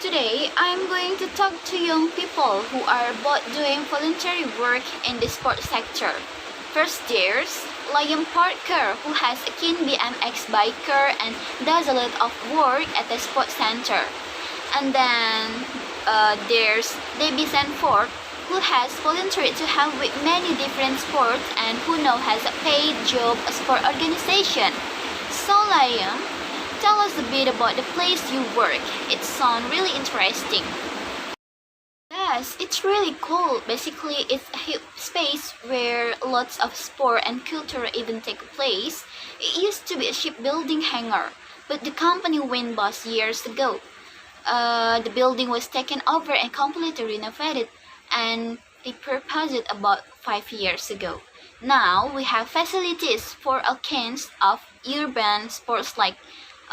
Today, I'm going to talk to young people who are both doing voluntary work in the sports sector. First, there's Liam Parker, who has a keen BMX biker and does a lot of work at the sports center. And then there's Debbie Sanford, who has volunteered to help with many different sports and who now has a paid job at sport organization. So Liam, tell us a bit about the place you work. It sounds really interesting. Yes, it's really cool. Basically, it's a huge space where lots of sport and culture events take place. It used to be a shipbuilding hangar, but the company went bust years ago. The building was taken over and completely renovated, and they purposed it about 5 years ago. Now we have facilities for all kinds of urban sports like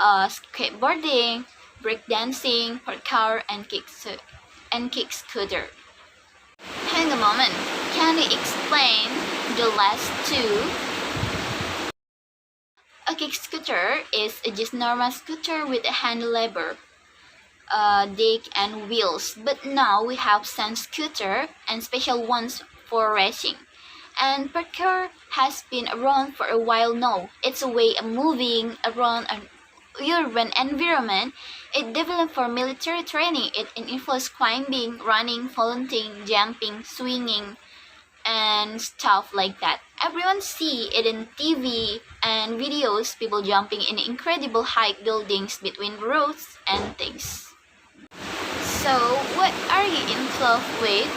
skateboarding, breakdancing, parkour, and kick scooter. Hang a moment, can you explain the last two? A kick scooter is just normal scooter with a handlebar, deck and wheels, but now we have sand scooter and special ones for racing. And parkour has been around for a while now. It's a way of moving around an urban environment. It developed for military training. It includes climbing, running, vaulting, jumping, swinging, and stuff like that. Everyone see it in TV and videos, people jumping in incredible high buildings between roads and things. So, what are you in love with?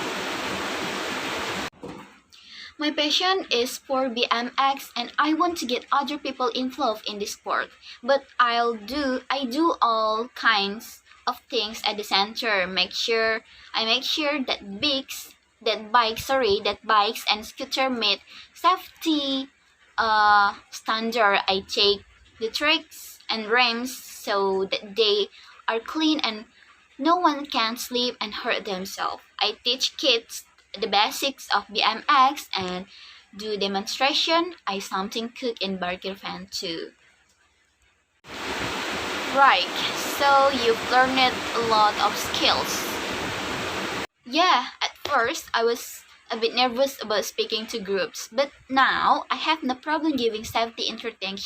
My passion is for BMX and I want to get other people involved in this sport. But I do all kinds of things at the center. I make sure that bikes and scooter meet safety standard. I take the tricks and rims so that they are clean and no one can slip and hurt themselves. I teach kids the basics of BMX and do demonstration. I something cook in burger fan too. Right, so you've learned a lot of skills. Yeah, at first I was a bit nervous about speaking to groups, but now I have no problem giving safety induction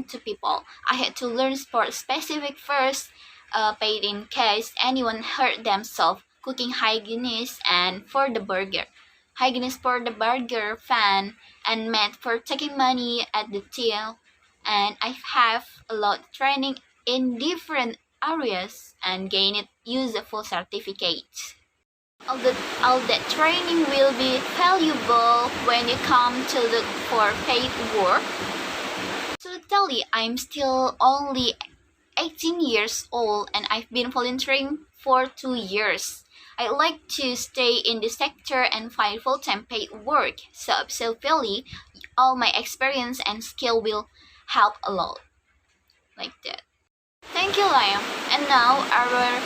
to people. I had to learn sport specific first, paid in case anyone hurt themselves, cooking hygienist for the burger fan, and met for taking money at the till. And I have a lot of training in different areas and gained useful certificate. All that training will be valuable when you come to look for paid work. To tell you, I'm still only 18 years old and I've been volunteering for 2 years. I like to stay in the sector and find full-time paid work, so absolutely all my experience and skill will help a lot. Like that. Thank you, Liam. And now our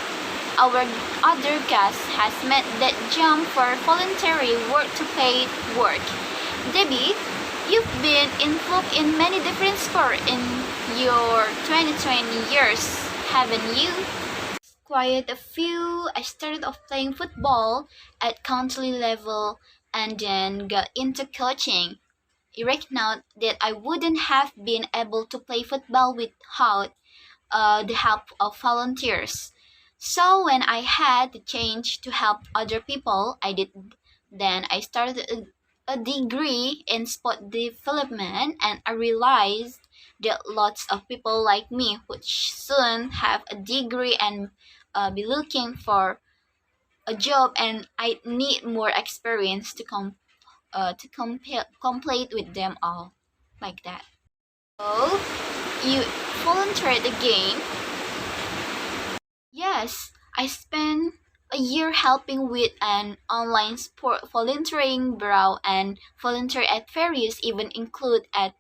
other guest has made that jump for voluntary work to paid work. Debbie, you've been involved in many different sports in your 2020 years, haven't you? Quite a few. I started off playing football at county level and then got into coaching. I reckon out that I wouldn't have been able to play football without the help of volunteers. So when I had the change to help other people, I did. Then I started a degree in sport development, and I realized that lots of people like me would soon have a degree and be looking for a job, and I need more experience to complete with them all, like that. So you volunteered again? Yes, I spent a year helping with an online sport volunteering bureau and volunteer at various events include at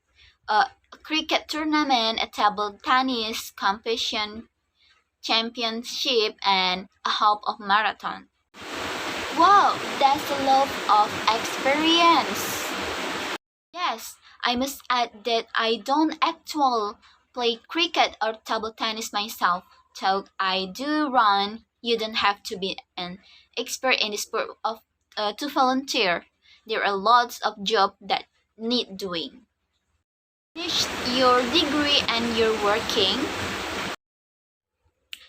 a cricket tournament, a table tennis competition, championship, and a half of marathon. Wow, that's a lot of experience. Yes, I must add that I don't actually play cricket or table tennis myself. So I do run. You don't have to be an expert in the sport of to volunteer. There are lots of jobs that need doing. Finish your degree and you're working.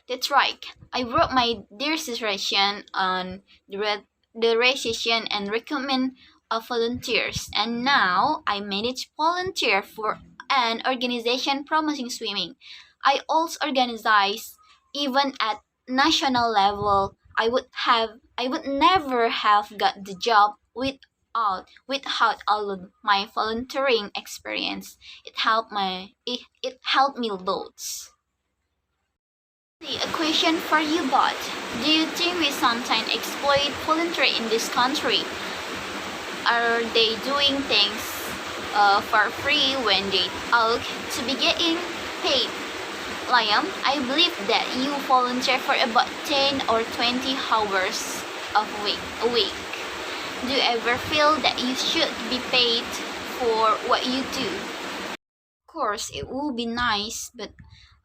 That's right. I wrote my dissertation on the recession and recruitment of volunteers, and now I manage volunteer for an organization promoting swimming. I also organize even at national level. I would never have got the job without all of my volunteering experience. It helped me loads. A question for you both. Do you think we sometimes exploit voluntary in this country? Are they doing things for free when they ought to be getting paid? Liam, I believe that you volunteer for about 10 or 20 hours a week. Do you ever feel that you should be paid for what you do? Of course, it would be nice, but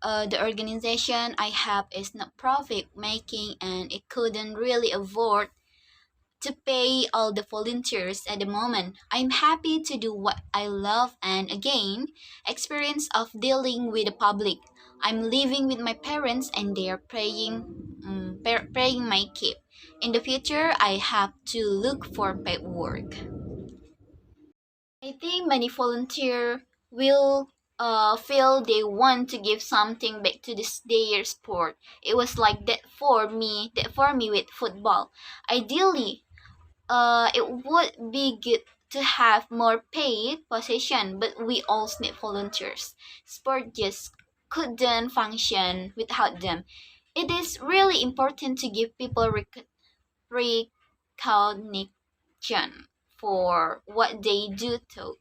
the organization I have is not profit making and it couldn't really afford to pay all the volunteers at the moment. I'm happy to do what I love and again, experience of dealing with the public. I'm living with my parents and they are paying my keep. In the future, I have to look for paid work. I think many volunteer will feel they want to give something back to this their sport. It was like that for me with football. Ideally, it would be good to have more paid position, but we also need volunteers. Sport just couldn't function without them. It is really important to give people recognition for what they do too.